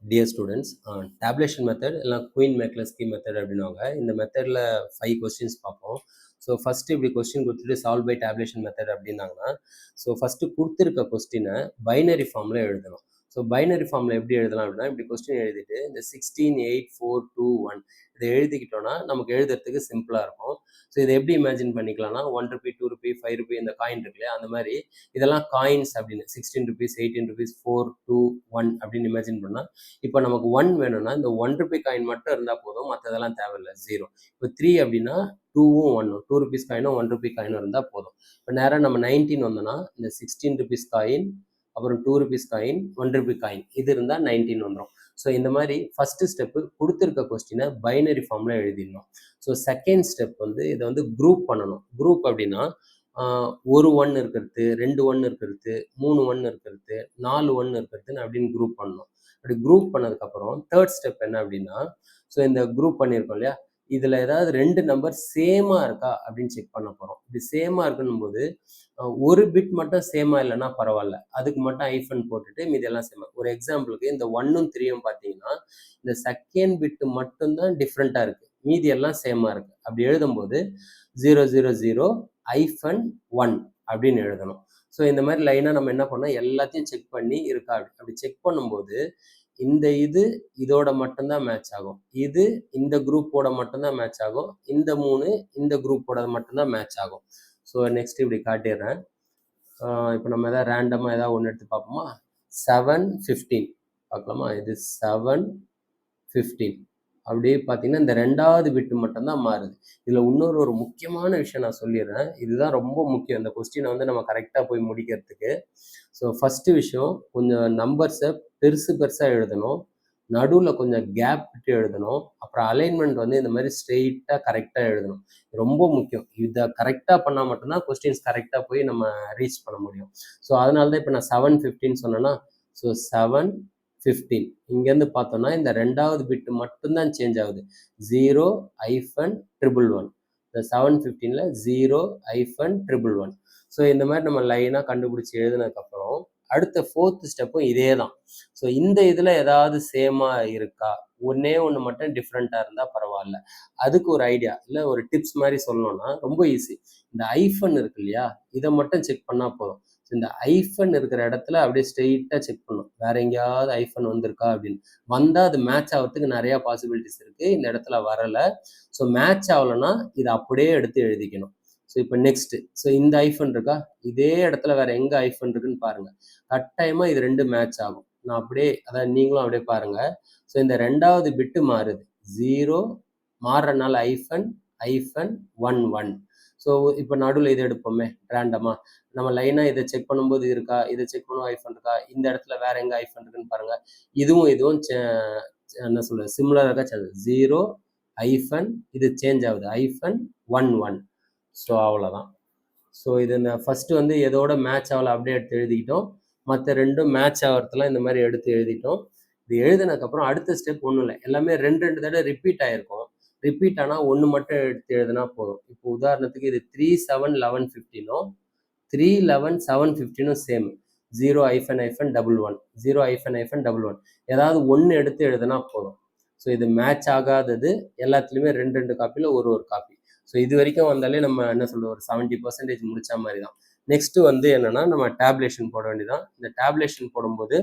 Dear students, tabulation method இல்லை Quine McCluskey method அப்படின்னுவாங்க. இந்த மெத்தடில் 5 கொஸ்டின்ஸ் பார்ப்போம். ஸோ ஃபஸ்ட்டு இப்படி கொஸ்டின் கொடுத்துட்டு சால்வ் பை டேப்லேஷன் மெத்தட் அப்படின்னாங்கன்னா, ஸோ ஃபஸ்ட்டு கொடுத்துருக்க கொஸ்டினை பைனரி ஃபார்மில் எழுதணும். ஸோ பைனரி ஃபார்மில் எப்படி எழுதலாம் அப்படின்னா, இப்படி கொஸ்டின் எழுதிட்டு இந்த 16, 8, 4, 2, 1 இதை எழுதிக்கிட்டோன்னா நமக்கு எழுதுறதுக்கு சிம்பிளாக இருக்கும். ஸோ இதை எப்படி இமேஜின் பண்ணிக்கலாம்னா, 1 ரூபி, 2 ரூபி, 5 ரூபி இந்த காயின் இருக்கு இல்லையா, அந்த மாதிரி இதெல்லாம் காயின்ஸ் அப்படின்னு 16 ருபீஸ், 18 ருபீஸ், 4, 2, 1 அப்படின்னு இமேஜின் பண்ணால், இப்போ நமக்கு 1 வேணும்னா இந்த 1 ரூபி காயின் மட்டும் இருந்தால் போதும், மற்றதெல்லாம் தேவையில்லை, 0. இப்போ 3 அப்படின்னா 2வும் 1, 2 ருபீஸ் காயினும் 1 ரூபி காயினும் இருந்தால் போதும். இப்போ நேராக நம்ம 19 வந்தோம்னா இந்த 16 ருபீஸ் காயின், அப்புறம் 2 ருபீஸ் காயின், 1 ரூபி காயின் இது இருந்தால் 19 வந்துடும். ஸோ இந்த மாதிரி ஃபஸ்ட்டு ஸ்டெப்பு கொடுத்துருக்க கொஸ்டினை பைனரி ஃபார்மில் எழுதிடணும். ஸோ செகண்ட் ஸ்டெப் வந்து இதை வந்து குரூப் பண்ணணும். குரூப் அப்படின்னா ஒரு 1 இருக்கிறது, 2 1 இருக்கிறது, 3 1 இருக்கிறது, 4 1 இருக்கிறதுன்னு அப்படின்னு குரூப் பண்ணணும். அப்படி குரூப் பண்ணதுக்கப்புறம் தேர்ட் ஸ்டெப் என்ன அப்படின்னா, ஸோ இந்த குரூப் பண்ணியிருக்கோம் இல்லையா, இதில் ஏதாவது 2 நம்பர் சேமாக இருக்கா அப்படின்னு செக் பண்ண போகிறோம். இப்படி சேமாக இருக்குன்னும் போது ஒரு பிட் மட்டும் சேமாக இல்லைன்னா பரவாயில்ல, அதுக்கு மட்டும் ஐஃபன் போட்டுட்டு மீதெல்லாம் சேமா. ஒரு எக்ஸாம்பிளுக்கு இந்த 1ம் 3யும் பார்த்தீங்கன்னா இந்த செகண்ட் பிட்டு மட்டும்தான் டிஃப்ரெண்ட்டாக இருக்குது, மீதி எல்லாம் சேமாக இருக்குது. அப்படி எழுதும்போது 000 -1 அப்படின்னு எழுதணும். ஸோ இந்த மாதிரி லைனாக நம்ம என்ன பண்ணோம், எல்லாத்தையும் செக் பண்ணி இருக்கா அப்படி செக் பண்ணும்போது இந்த இது இதோட மட்டும்தான் மேட்ச் ஆகும், இது இந்த குரூப்போட மட்டும்தான் மேட்ச் ஆகும், இந்த 3 இந்த குரூப்போட மட்டும்தான் மேட்ச் ஆகும். ஸோ நெக்ஸ்ட் இப்படி காட்டிடுறேன். இப்போ நம்ம எதாவது ரேண்டமாக ஏதாவது ஒன்று எடுத்து பார்ப்போமா. 7 15 பார்க்கலாமா. இது 7 15 அப்படியே பார்த்தீங்கன்னா இந்த 2வது பிட்டு மட்டும்தான் மாறுது. இதில் இன்னொரு முக்கியமான விஷயம் நான் சொல்லிடுறேன். இதுதான் ரொம்ப முக்கியம் இந்த கொஸ்டினை வந்து நம்ம கரெக்டாக போய் முடிக்கிறதுக்கு. ஸோ ஃபஸ்ட்டு விஷயம், கொஞ்சம் நம்பர்ஸை பெருசாக எழுதணும், நடுவில் கொஞ்சம் கேப் விட்டு எழுதணும், அப்புறம் அலைன்மெண்ட் வந்து இந்த மாதிரி ஸ்ட்ரெயிட்டாக கரெக்டாக எழுதணும். ரொம்ப முக்கியம். இதை கரெக்டாக பண்ணால் மட்டும்தான் கொஸ்டின்ஸ் கரெக்டாக போய் நம்ம ரீச் பண்ண முடியும். ஸோ அதனால தான் இப்போ நான் 7 15 சொன்னேன்னா, ஸோ 7 15 இங்கேருந்து பார்த்தோம்னா இந்த 2வது பிட்டு மட்டும்தான் சேஞ்ச் ஆகுது, 0-111. இந்த 7 15ல் 0-111. ஸோ இந்த மாதிரி நம்ம லைனாக கண்டுபிடிச்சி எழுதினதுக்கப்புறம் அடுத்த ஃபோர்த் ஸ்டெப்பும் இதே தான். ஸோ இந்த இதில் ஏதாவது சேமாக இருக்கா, ஒன்றே ஒன்று மட்டும் டிஃப்ரெண்ட்டாக இருந்தால் பரவாயில்ல. அதுக்கு ஒரு ஐடியா இல்லை ஒரு டிப்ஸ் மாதிரி சொல்லணும்னா ரொம்ப ஈஸி. இந்த ஐஃபன் இருக்கு இல்லையா, இதை மட்டும் செக் பண்ணால் போதும். இந்த ஐஃபன் இருக்கிற இடத்துல அப்படியே ஸ்ட்ரெயிட்டாக செக் பண்ணும், வேற எங்கேயாவது ஐஃபன் வந்திருக்கா அப்படின்னு. வந்தால் அது மேட்ச் ஆகிறதுக்கு நிறையா பாசிபிலிட்டிஸ் இருக்குது, இந்த இடத்துல வரலை. ஸோ மேட்ச் ஆகலைன்னா இதை அப்படியே எடுத்து எழுதிக்கணும். ஸோ இப்போ நெக்ஸ்ட்டு, ஸோ இந்த ஐஃபன் இருக்கா, இதே இடத்துல வேற எங்கே ஐஃபன் இருக்குன்னு பாருங்கள். கட்டாயமாக இது 2 மேட்ச் ஆகும். நான் அப்படியே அதாவது நீங்களும் அப்படியே பாருங்கள். ஸோ இந்த 2வது பிட்டு மாறுது, 0 மாறுறனால ஐஃபன் 11. ஸோ இப்போ நடுவில் இதை எடுப்போமே ரேண்டமாக, நம்ம லைனாக இதை செக் பண்ணும்போது இருக்கா, இதை செக் பண்ணுவோம் ஐஃபன் இருக்கா, இந்த இடத்துல வேற எங்கே ஐஃபன் இருக்குன்னு பாருங்க. இதுவும் என்ன சொல்றது சிமிலராக இருக்கா, 0 ஐஃபன் இது சேஞ்ச் ஆகுது, -11. ஸோ அவ்வளோதான். ஸோ இது இந்த ஃபஸ்ட்டு வந்து எதோட மேட்ச் ஆகலை அப்படியே எடுத்து எழுதிக்கிட்டோம், மற்ற 2ம் மேட்ச் ஆகிறதுலாம் இந்த மாதிரி எடுத்து எழுதிட்டோம். இது எழுதினதுக்கப்புறம் அடுத்த ஸ்டெப் ஒன்றும் இல்லை, எல்லாமே 2 தடவை ரிப்பீட் ஆகிருக்கும். ரிப்பீட் ஆனால் ஒன்று மட்டும் எடுத்து எழுதினா போதும். இப்போ உதாரணத்துக்கு இது 3 7 11 15ம் 3 11 7 15ம் சேம், 0-11 0-11 ஏதாவது ஒன்று எடுத்து எழுதினா போதும். ஸோ இது மேட்ச் ஆகாதது எல்லாத்துலேயுமே 2 காப்பியில் ஒரு காப்பி. ஸோ இது வரைக்கும் வந்தாலே நம்ம என்ன சொல்றது ஒரு 70% முடிச்ச மாதிரி தான். நெக்ஸ்ட் வந்து என்னன்னா நம்ம டேப்லேஷன் போட வேண்டியதான். இந்த டேப்லேஷன் போடும்போது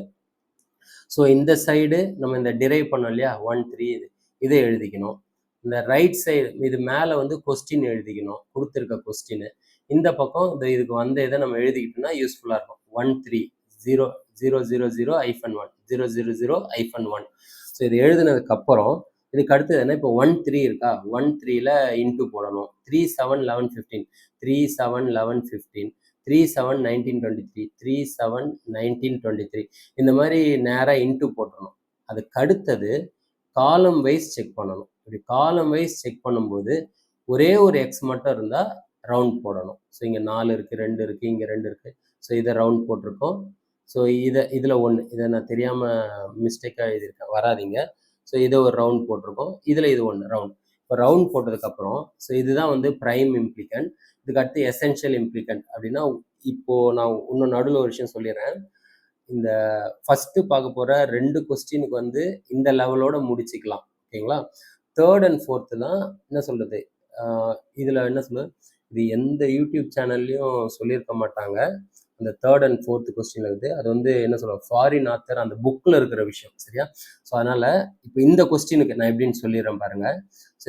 ஸோ இந்த சைடு நம்ம இந்த டிரைவ் பண்ணோம் இல்லையா 1 3 இதை எழுதிக்கணும். இந்த ரைட் சைடு இது மேலே வந்து கொஸ்டின் எழுதிக்கணும், கொடுத்துருக்க கொஸ்டின். இந்த பக்கம் இதுக்கு வந்த இதை நம்ம எழுதிக்கிட்டோம்னா யூஸ்ஃபுல்லாக இருக்கும். 1 3 0 0 0 0 -1 0 0 0 -1. ஸோ இது எழுதுனதுக்கப்புறம் இதுக்கு அடுத்தது என்ன, இப்போ 1 3 இருக்கா, 1 3ல் இன்ட்டு போடணும். 3 7 11 15 3 7 11 15 3 7 19 23 3 7 19 23 இந்த மாதிரி நேராக இன்ட்டு போட்டுடணும். அதுக்கு அடுத்தது காலம் வைஸ் செக் பண்ணணும். இப்படி காலம் வைஸ் செக் பண்ணும்போது ஒரே ஒரு எக்ஸ் மட்டும் இருந்தால் ரவுண்ட் போடணும். ஸோ இங்கே 4 இருக்குது, 2 இருக்குது, இங்கே 2 இருக்குது. ஸோ இதை ரவுண்ட் போட்டிருக்கோம். ஸோ இதில் 1 இதை நான் தெரியாமல் மிஸ்டேக்காக எழுதியிருக்கேன், வராதிங்க. ஸோ இதை ஒரு ரவுண்ட் போட்டிருக்கோம், இதில் இது 1 ரவுண்ட். இப்போ ரவுண்ட் போட்டதுக்கப்புறம் ஸோ இதுதான் வந்து ப்ரைம் இம்ப்ளிகண்ட். இதுக்கு அடுத்து எசென்ஷியல் இம்ப்ளிகண்ட் அப்படின்னா, இப்போது நான் இன்னும் நடுவில் ஒரு விஷயம் சொல்லிடுறேன். இந்த ஃபர்ஸ்ட் பார்க்க போற 2 கொஸ்டினுக்கு வந்து இந்த லெவலோட முடிச்சுக்கலாம். ஓகேங்களா? 3rd அண்ட் 4th தான் என்ன சொல்றது, இதுல என்ன சொல்றது, இது எந்த யூடியூப் சேனல்லையும் சொல்லியிருக்க மாட்டாங்க. அந்த 3rd அண்ட் 4th கொஸ்டின்ல வந்து அது வந்து என்ன சொல்றது, ஃபாரின் ஆத்தர் அந்த புக்ல இருக்கிற விஷயம். சரியா? ஸோ அதனால இப்போ இந்த கொஸ்டினுக்கு நான் எப்படின்னு சொல்லிடுறேன் பாருங்க. ஸோ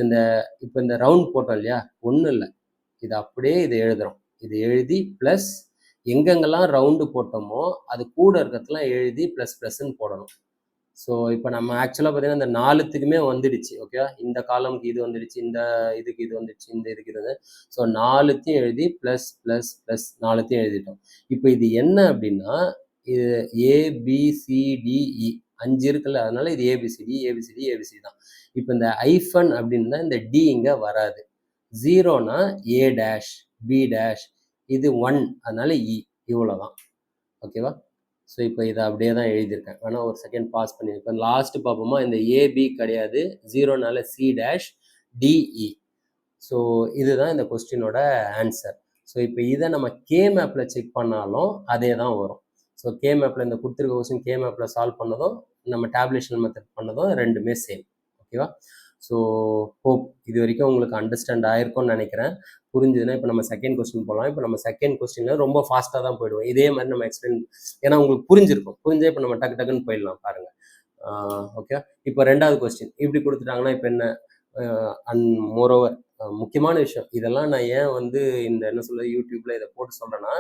இப்போ இந்த ரவுண்ட் போட்டோம் இல்லையா, ஒன்றும் இல்லை, இது அப்படியே இது எழுதுறோம். இது எழுதி ப்ளஸ் எங்கெங்கெல்லாம் ரவுண்டு போட்டோமோ அது கூட இருக்கிறதுலாம் எழுதி ப்ளஸ் ப்ளஸ்ன்னு போடணும். ஸோ இப்போ நம்ம ஆக்சுவலாக பார்த்தீங்கன்னா இந்த 4த்துக்குமே வந்துடுச்சு. ஓகேவா? இந்த காலமுக்கு இது வந்துடுச்சு, இந்த இதுக்கு இது வந்துடுச்சு, இந்த இதுக்கு இது வந்து, ஸோ 4த்தையும் எழுதி ப்ளஸ் ப்ளஸ் ப்ளஸ் 4த்தையும் எழுதிட்டோம். இப்போ இது என்ன அப்படின்னா, இது ஏபிசிடிஇ 5 இருக்குல்ல, அதனால இது ஏபிசிடி ஏபிசிடி ஏபிசிடி தான். இப்போ இந்த ஐஃபன் அப்படின்னு தான் இந்த டி இங்கே வராது. 0னா ஏ டேஷ் பி டேஷ், இது 1 அதனால இ, இவ்வளோதான். ஓகேவா? ஸோ இப்போ இதை அப்படியே தான் எழுதியிருக்கேன். வேணா ஒரு செகண்ட் பாஸ் பண்ணியிருக்கேன். லாஸ்ட் பார்ப்போமா, இந்த ஏபி கிடையாது, 0னால சி டேஷ் டிஇ. ஸோ இதுதான் இந்த கொஸ்டினோட ஆன்சர். ஸோ இப்போ இதை நம்ம கே மேப்பில் செக் பண்ணாலும் அதே தான் வரும். ஸோ கே மேப்பில் இந்த கொடுத்துருக்க கொஸ்டின் கே மேப்பில் சால்வ் பண்ணதும் நம்ம டேப்லேஷன் மெத்தட் பண்ணதும் ரெண்டுமே சேம். ஓகேவா? ஸோ ஹோப் இது வரைக்கும் உங்களுக்கு அண்டர்ஸ்டாண்ட் ஆயிருக்கும்னு நினைக்கிறேன். புரிஞ்சுதுன்னா இப்போ நம்ம செகண்ட் கொஸ்டின் போகலாம். இப்போ நம்ம செகண்ட் கொஸ்டினில் ரொம்ப ஃபாஸ்ட்டாக தான் போயிடுவோம். இதே மாதிரி நம்ம எக்ஸ்பிளைன், ஏன்னா உங்களுக்கு புரிஞ்சிருக்கும். புரிஞ்சே இப்போ நம்ம டக்கு டக்குன்னு போயிடலாம் பாருங்கள். ஓகே, இப்போ 2வது கொஸ்டின் இப்படி கொடுத்துட்டாங்கன்னா இப்போ என்ன, அண்ட் மோரோவர் முக்கியமான விஷயம், இதெல்லாம் நான் ஏன் வந்து இந்த என்ன சொல்ல யூடியூப்ல இதை போட்டு சொல்றேன்னா,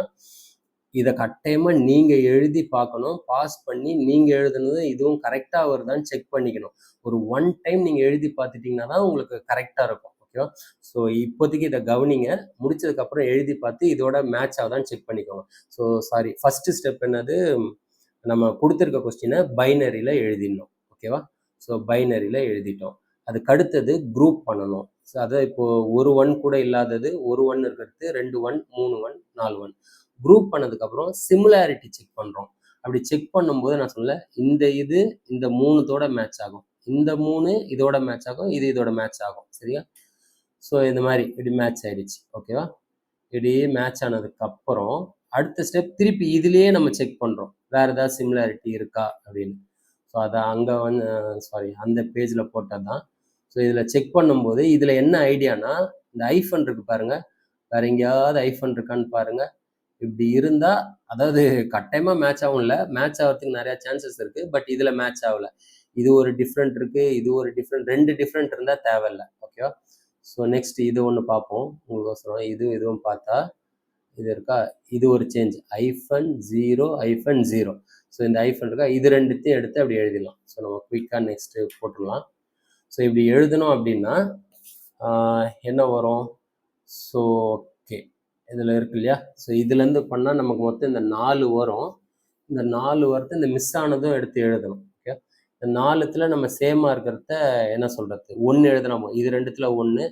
இதை கட்டாயமா நீங்க எழுதி பார்க்கணும், பாஸ் பண்ணி நீங்க எழுதுனது இதுவும் கரெக்டா வருதான்னு செக் பண்ணிக்கணும். ஒரு 1 டைம் நீங்க எழுதி பார்த்துட்டீங்கன்னா தான் உங்களுக்கு கரெக்டா இருக்கும். ஓகேவா? ஸோ இப்போதைக்கு இதை கவனிங்க, முடிச்சதுக்கு அப்புறம் எழுதி பார்த்து இதோட மேட்ச் ஆகுதான்னு செக் பண்ணிக்கோங்க. ஸோ சாரி, ஃபர்ஸ்ட் ஸ்டெப் என்னது, நம்ம கொடுத்துருக்க கொஸ்டினை பைனரியில் எழுதிடணும். ஓகேவா? ஸோ பைனரியில் எழுதிட்டோம். அதுக்கு அடுத்தது குரூப் பண்ணணும். ஸோ அதை இப்போ ஒரு 1 கூட இல்லாதது, ஒரு 1 இருக்கிறது, 2 1 3 1 4 1 குரூப் பண்ணதுக்கப்புறம் சிமிலாரிட்டி செக் பண்ணுறோம். அப்படி செக் பண்ணும்போது நான் சொல்ல, இந்த இது இந்த 3தோட மேட்ச் ஆகும், இந்த 3 இதோட மேட்ச் ஆகும், இது இதோட மேட்ச் ஆகும். சரியா? ஸோ இந்த மாதிரி இப்படி மேட்ச் ஆயிடுச்சு. ஓகேவா? இப்படி மேட்ச் ஆனதுக்கு அப்புறம் அடுத்த ஸ்டெப் திருப்பி இதுலயே நம்ம செக் பண்றோம், வேற ஏதாவது சிமிலாரிட்டி இருக்கா அப்படின்னு. ஸோ அதை அங்கே வந்து சாரி அந்த பேஜில் போட்டது தான். ஸோ இதில் செக் பண்ணும்போது இதில் என்ன ஐடியானா, இந்த ஐஃபன் இருக்கு பாருங்க, வேற எங்கேயாவது ஐஃபன் இருக்கான்னு பாருங்க. இப்படி இருந்தா, அதாவது கட்டாயமா மேட்ச் ஆகும் இல்லை, மேட்ச் ஆகிறதுக்கு நிறைய சான்சஸ் இருக்கு, பட் இதுல மேட்ச் ஆகல. இது ஒரு டிஃப்ரெண்ட் இருக்கு, இது ஒரு டிஃப்ரெண்ட், 2 டிஃப்ரெண்ட் இருந்தா தேவையில்லை. ஓகேவா? ஸோ நெக்ஸ்ட் இது ஒன்று பார்ப்போம் உங்களுக்கோசரம். இதுவும் பார்த்தா இது இருக்கா, இது ஒரு சேஞ்ச், -0 ஸோ இந்த ஐஃபன் இருக்கா, இது ரெண்டுத்தையும் எடுத்து அப்படி எழுதிடலாம். ஸோ நம்ம குயிக்காக நெக்ஸ்ட் போட்டுடலாம். ஸோ இப்படி எழுதணும் அப்படின்னா என்ன வரும், ஸோ ஓகே இதில் இருக்கு இல்லையா, ஸோ இதுலேருந்து பண்ணால் நமக்கு மொத்தம் இந்த 4 வரும். இந்த 4 வரது இந்த மிஸ் ஆனதும் எடுத்து எழுதணும். ஓகே, இந்த 4த்துல நம்ம சேமாக இருக்கிறத என்ன சொல்கிறது, 1 எழுதணும். இது 2த்துல 1,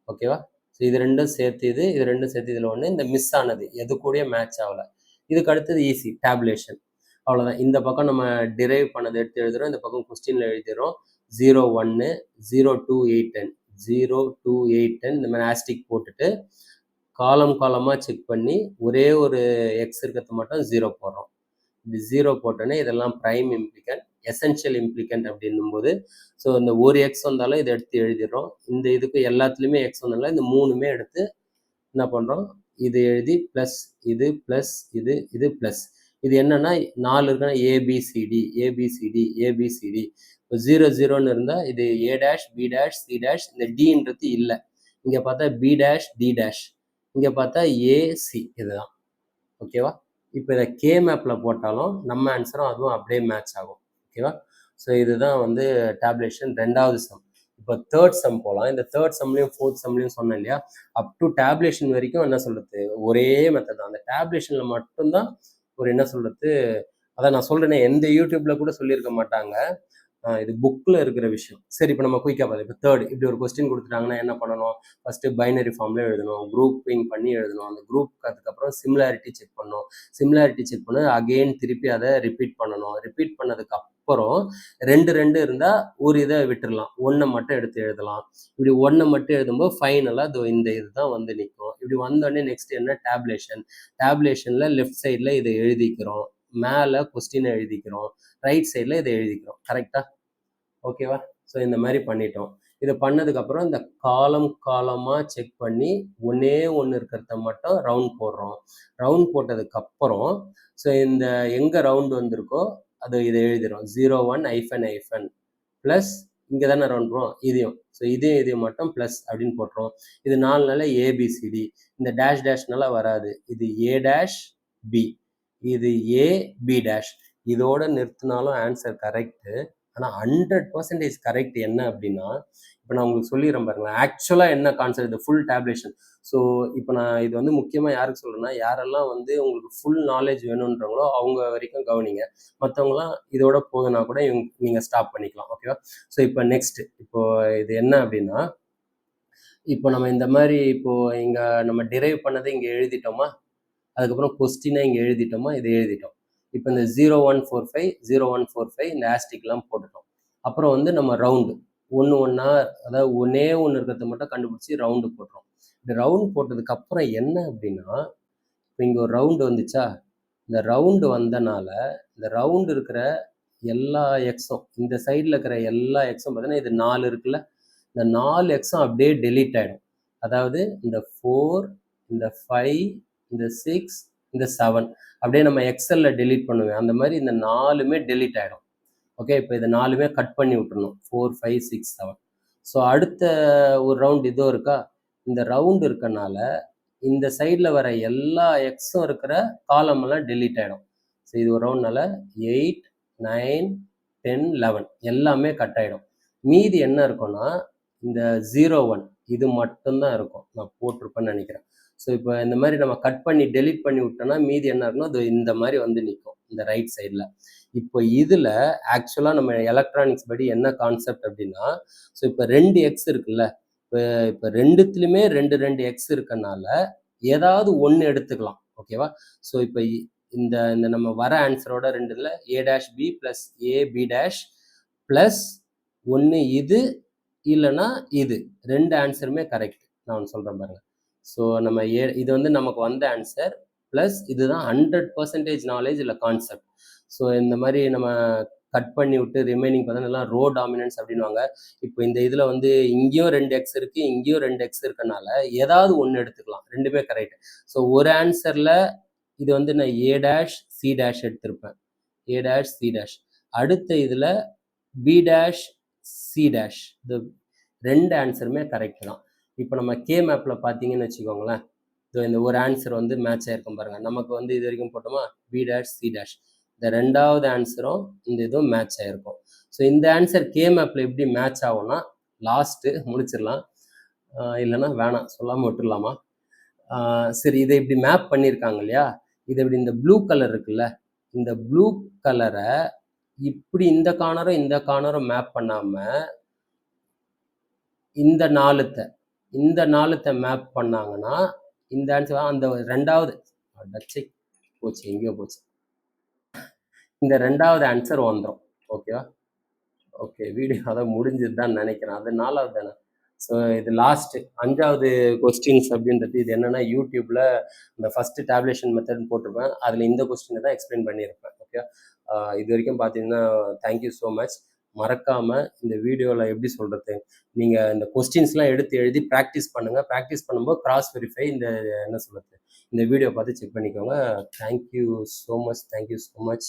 ஓகேவா? ஸோ இது ரெண்டும் சேர்த்து இது ரெண்டும் சேர்த்து இதில் 1, இந்த மிஸ் ஆனது எது கூட மேட்ச் ஆகலை. இதுக்கு அடுத்தது ஈஸி டேப்லேஷன், அவ்வளோதான். இந்த பக்கம் நம்ம டிரைவ் பண்ணதை எடுத்து எழுதுகிறோம், இந்த பக்கம் கொஸ்டினில் எழுதிடுறோம். 0 1 0 2 8 10 0 2 8 10 இந்த மாதிரி ஆஸ்டிக் போட்டுட்டு காலமாக செக் பண்ணி ஒரே ஒரு எக்ஸ் இருக்கிறது மட்டும் 0 போடுறோம். இப்படி 0 போட்டோன்னே இதெல்லாம் ப்ரைம் இம்ப்ளிகண்ட், எசென்ஷியல் இம்ப்ளிகண்ட் அப்படின்னும் போது, ஸோ இந்த ஒரு எக்ஸ் வந்தாலும் இதை எடுத்து எழுதிடுறோம். இந்த இதுக்கு எல்லாத்துலேயுமே எக்ஸ் வந்தாலும் இந்த 3மே எடுத்து என்ன பண்ணுறோம், இது எழுதி ப்ளஸ் இது ப்ளஸ் இது இது ப்ளஸ் இது என்னன்னா 4 இருக்குன்னா ஏபிசிடி ஏபிசிடி ஏபிசிடி. இப்போ 0 0ன்னு இருந்தால் இது A dash B dash C dash, இந்த டின்றது இல்லை. இங்கே பார்த்தா பி டேஷ் டி டேஷ், இங்கே பார்த்தா ஏசி, இதுதான். ஓகேவா? இப்போ இதை கே மேப்பில் போட்டாலும் நம்ம ஆன்சரும் அதுவும் அப்படியே மேட்ச் ஆகும். ஓகேவா? ஸோ இதுதான் வந்து டேப்லேஷன் 2வது சம். இப்போ 3rd சம் போகலாம். இந்த 3rd சம்லையும் 4th சம்லையும் சொன்னேன் இல்லையா, அப் டு டேப்லேஷன் வரைக்கும் என்ன சொல்கிறது, ஒரே மெத்தட் தான். அந்த டேப்லேஷனில் மட்டும்தான் ஒரு என்ன சொல்கிறது, அதான் நான் சொல்கிறேனே, எந்த யூடியூப்பில் கூட சொல்லியிருக்க மாட்டாங்க, இது புக்கில் இருக்கிற விஷயம். சரி, இப்போ நம்ம குயிக்காக பார்த்து, இப்போ 3rd இப்படி ஒரு கொஸ்டின் கொடுத்துட்டாங்கன்னா என்ன பண்ணணும், ஃபஸ்ட்டு பைனரி ஃபார்மில் எழுதணும், குரூப்பிங் பண்ணி எழுதணும். அந்த குரூப் அதுக்கப்புறம் சிமிலாரிட்டி செக் பண்ணணும். சிமிலாரிட்டி செக் பண்ண அகெயின் திருப்பி அதை ரிப்பீட் பண்ணணும். ரிப்பீட் பண்ணதுக்கு அப்புறம் 2 2 இருந்தால் ஒரு இதை விட்டுடலாம், 1 மட்டும் எடுத்து எழுதலாம். இப்படி 1 மட்டும் எழுதும்போது ஃபைனலாக இந்த இதுதான் வந்து நிற்கும். இப்படி வந்தோடனே நெக்ஸ்ட் என்ன, டேப்லேஷன். டேப்லேஷனில் லெஃப்ட் சைடில் இதை எழுதிக்கிறோம். மேலே கொஸ்டினை எழுதிக்கிறோம், ரைட் சைடில் இதை எழுதிக்கிறோம். கரெக்டாக? ஓகேவா? ஸோ இந்த மாதிரி பண்ணிட்டோம். இதை பண்ணதுக்கப்புறம் இந்த காலமாக செக் பண்ணி ஒன்றே ஒன்று இருக்கிறத மட்டும் ரவுண்ட் போடுறோம். ரவுண்ட் போட்டதுக்கப்புறம் ஸோ இந்த எங்கே ரவுண்ட் வந்திருக்கோ அது இதை எழுதிடும். 01 -, ப்ளஸ் இங்கே தானே ரவுண்ட் போகிறோம், இதையும். ஸோ இதையும் மட்டும் ப்ளஸ் அப்படின்னு போட்டுரும். இது 4 நாள் ஏபிசிடி. இந்த டேஷ் டேஷ்னால வராது. இது ஏ டேஷ் பி, இது ஏ பி டேஷ். இதோட நிறுத்தினாலும் ஆன்சர் கரெக்டு. ஆனால் 100% கரெக்ட் என்ன அப்படின்னா, இப்போ நான் உங்களுக்கு சொல்லிடுறேன் பாருங்களேன், ஆக்சுவலாக என்ன கான்செப்ட், இது ஃபுல் டேப்லேஷன். ஸோ இப்போ நான் இது வந்து முக்கியமாக யாருக்கு சொல்கிறேன்னா, யாரெல்லாம் வந்து உங்களுக்கு ஃபுல் நாலேஜ் வேணுன்றவங்களோ அவங்க வரைக்கும் கவனிங்க. மற்றவங்களாம் இதோட போகுதுன்னா கூட நீங்கள் ஸ்டாப் பண்ணிக்கலாம். ஓகேவா? ஸோ இப்போ நெக்ஸ்ட், இப்போ இது என்ன அப்படின்னா, இப்போ நம்ம இந்த மாதிரி இப்போ இங்கே நம்ம டிரைவ் பண்ணதை இங்கே எழுதிட்டோமா, அதுக்கப்புறம் கொஸ்டினை இங்கே எழுதிட்டோமா, இதை எழுதிட்டோம். இப்போ இந்த 0145 இந்த ஆஸ்டிக்லாம் போட்டுட்டோம். அப்புறம் வந்து நம்ம ரவுண்டு ஒன்றா, அதாவது ஒன்றே ஒன்று இருக்கிறத மட்டும் கண்டுபிடிச்சி ரவுண்டு போட்டுரும். இந்த ரவுண்ட் போட்டதுக்கு அப்புறம் என்ன அப்படின்னா, இப்போ இங்கே ஒரு ரவுண்டு வந்துச்சா, இந்த ரவுண்டு வந்தனால இந்த ரவுண்டு இருக்கிற எல்லா எக்ஸும், இந்த சைடில் இருக்கிற எல்லா எக்ஸும் பார்த்தீங்கன்னா இது 4 இருக்குல்ல, இந்த 4 எக்ஸும் அப்படியே டெலீட் ஆகிடும். அதாவது இந்த 4, இந்த 5, இந்த 6, இந்த 7 அப்படியே நம்ம எக்ஸலில் டெலீட் பண்ணுவேன். அந்த மாதிரி இந்த 4மே டெலீட் ஆகிடும். ஓகே, இப்போ இது 4மே கட் பண்ணி விட்டுருணும். 4, 5, 6, 7. ஸோ அடுத்த ஒரு ரவுண்ட் இதோ இருக்கா, இந்த ரவுண்ட் இருக்கனால இந்த சைடில் வர எல்லா எக்ஸும் இருக்கிற காலமெல்லாம் டெலீட் ஆகிடும். ஸோ இது ஒரு ரவுண்ட்னால 8, 9, 10, 11 எல்லாமே கட் ஆகிடும். மீதி என்ன இருக்கும்னா இந்த 01 இது மட்டும்தான் இருக்கும். நான் போட்டிருப்பேன்னு நினைக்கிறேன். ஸோ இப்போ இந்த மாதிரி நம்ம கட் பண்ணி டெலீட் பண்ணி விட்டோம்னா மீதி என்ன இருக்குன்னா அது இந்த மாதிரி வந்து நிற்கும் இந்த ரைட் சைடில். இப்போ இதில் ஆக்சுவலாக நம்ம எலக்ட்ரானிக்ஸ் படி என்ன கான்செப்ட் அப்படின்னா, ஸோ இப்போ 2 எக்ஸ் இருக்குல்ல, இப்போ ரெண்டுத்துலையுமே 2 எக்ஸ் இருக்கனால ஏதாவது ஒன்று எடுத்துக்கலாம். ஓகேவா? ஸோ இப்போ இந்த இந்த நம்ம வர ஆன்சரோட 2ல் A dash B plus A B dash plus 1 இது இல்லைன்னா இது 2 ஆன்சருமே கரெக்ட். நான் ஒன்று சொல்கிறேன் பாருங்கள். ஸோ நம்ம இது வந்து நமக்கு வந்த ஆன்சர் ப்ளஸ் இதுதான் 100% நாலேஜ் இல்லை கான்செப்ட். ஸோ இந்த மாதிரி நம்ம கட் பண்ணி விட்டு ரிமைனிங் பார்த்தீங்கன்னா ரோ டாமினன்ஸ் அப்படின்வாங்க. இப்போ இந்த இதில் வந்து இங்கேயும் 2 எக்ஸ் இருக்குது, இங்கேயும் 2 எக்ஸ் இருக்கனால ஏதாவது ஒன்று எடுத்துக்கலாம். 2மே கரெக்ட். ஸோ ஒரு ஆன்சரில் இது வந்து நான் ஏ டேஷ் சி டேஷ் எடுத்திருப்பேன், ஏ டேஷ் சி டேஷ். அடுத்த இதில் பி டேஷ் சி டேஷ். இந்த 2 ஆன்சருமே கரெக்ட் தான். இப்போ நம்ம கே மேப்பில் பார்த்தீங்கன்னு வச்சுக்கோங்களேன், இந்த ஒரு ஆன்சர் வந்து மேட்ச் ஆகிருக்கும் பாருங்கள். நமக்கு வந்து இது வரைக்கும் போட்டோமா பி டேஷ் சி டேஷ், இந்த 2வது ஆன்சரும் இந்த இதுவும் மேட்ச் ஆகிருக்கும். ஸோ இந்த ஆன்சர் கே மேப்பில் எப்படி மேட்ச் ஆகும்னா, லாஸ்ட்டு முடிச்சிடலாம், இல்லைன்னா வேணாம் சொல்லாமல் விட்டுடலாமா? சரி, இதை இப்படி மேப் பண்ணியிருக்காங்க இல்லையா, இதை இப்படி இந்த ப்ளூ கலர் இருக்குல்ல, இந்த ப்ளூ கலரை இப்படி இந்த கார்னரும் மேப் பண்ணாமல் இந்த 4த்தை மேப் பண்ணாங்கன்னா இந்த ஆன்சர் அந்த 2வது டச்சை போச்சு, எங்கேயோ போச்சு, இந்த 2வது ஆன்சர் வந்துடும். ஓகேவா? ஓகே, வீடியோ அதான் முடிஞ்சது தான் நினைக்கிறேன். அது 4வது தானே. ஸோ இது லாஸ்ட்டு 5வது கொஸ்டின்ஸ் அப்படின்றது. இது என்னென்னா யூடியூப்பில் இந்த ஃபஸ்ட்டு டேப்லேஷன் மெத்தட்னு போட்டிருப்பேன், அதில் இந்த கொஸ்டினை தான் எக்ஸ்பிளைன் பண்ணியிருப்பேன். ஓகே, இது வரைக்கும் பார்த்தீங்கன்னா தேங்க்யூ ஸோ மச். மறக்காமல் இந்த வீடியோவில் எப்படி சொல்கிறது, நீங்கள் இந்த கொஸ்டின்ஸ்லாம் எடுத்து எழுதி ப்ராக்டிஸ் பண்ணுங்கள். ப்ராக்டிஸ் பண்ணும்போது கிராஸ் வெரிஃபை இந்த என்ன சொல்கிறது இந்த வீடியோ பார்த்து செக் பண்ணிக்கோங்க. Thank you so much.